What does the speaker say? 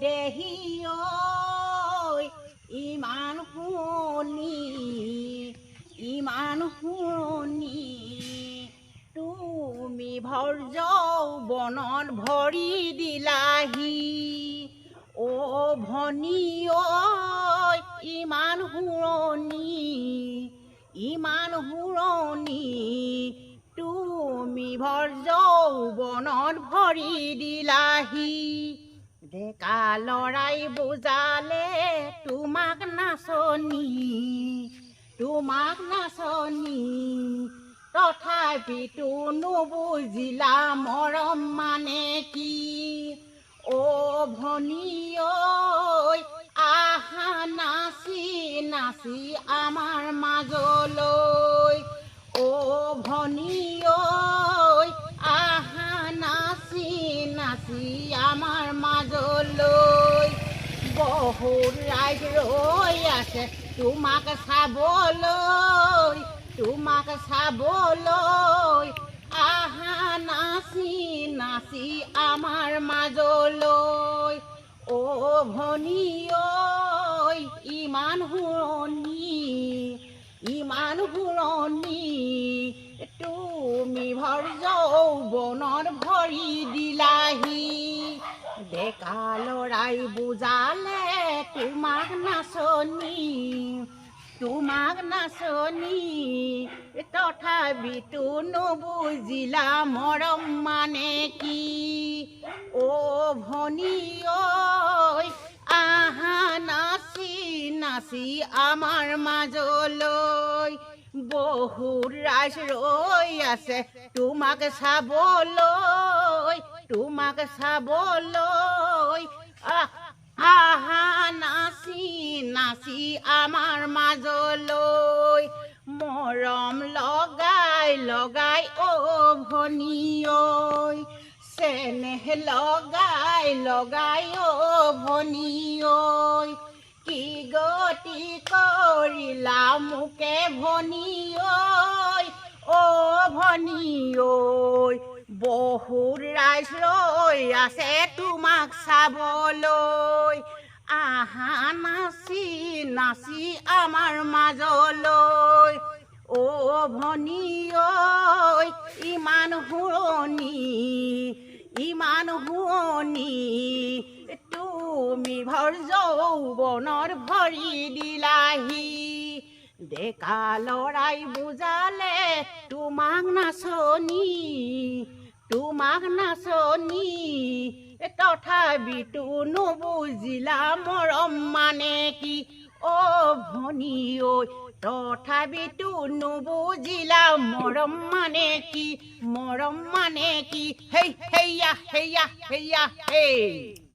দেহি ঐ ইমান শুনি তুমি ভৰ যৌৱনত ভৰি দিলাহি অ ভনী ঐ ইমান শুৱনি তুমি ভৰ যৌৱনত ভৰি দিলাহি ডেকা ল'ৰাই বুজালে তোমাক নাচনী তথাপিতো নুবুজিলা মৰম মানে কি অ ভনী ঐ আহা নাচি আমাৰ মাজলৈ অ ভনী ঐ আহা নাচি আমাৰ মাজলৈ বহুত ৰাইজ ৰৈ আছে তোমাক চাবলৈ আহা নাচি আমাৰ মাজলৈ অ ভনী ঐ ইমান শুৱনি তুমি ভৰ যৌৱনত ভৰি দিলাহি ডেকা ল'ৰাই বুজালে তোমাক নাচনী তথাপিতো নুবুজিলা মৰম মানে কি অ ভনী ঐ আহা নাচি আমাৰ মাজলৈ বহুত ৰাইজ ৰৈ আছে তোমাক চাবলৈ আহা নাচি আমাৰ মাজলৈ মৰম লগাই অ ভনী ঐ চেনেহ লগাই অ ভনী ঐ কি গতি কৰিলা মোকে ভনী ঐ বহুত ৰাইজ ৰৈ আছে তোমাক চাবলৈ আহা নাচি আমাৰ মাজলৈ অ ভনী ঐ ইমান শুৱনি তুমি ভৰ যৌৱনৰ ভৰি দিলাহি ডেকা ল'ৰাই বুজালে তোমাক নাচনী তথাপিতো নুবুজিলা মৰম মানে কি অ ভনী ঐ তথাপিতো নুবুজিলা মৰম মানে কি হেইয়া হেই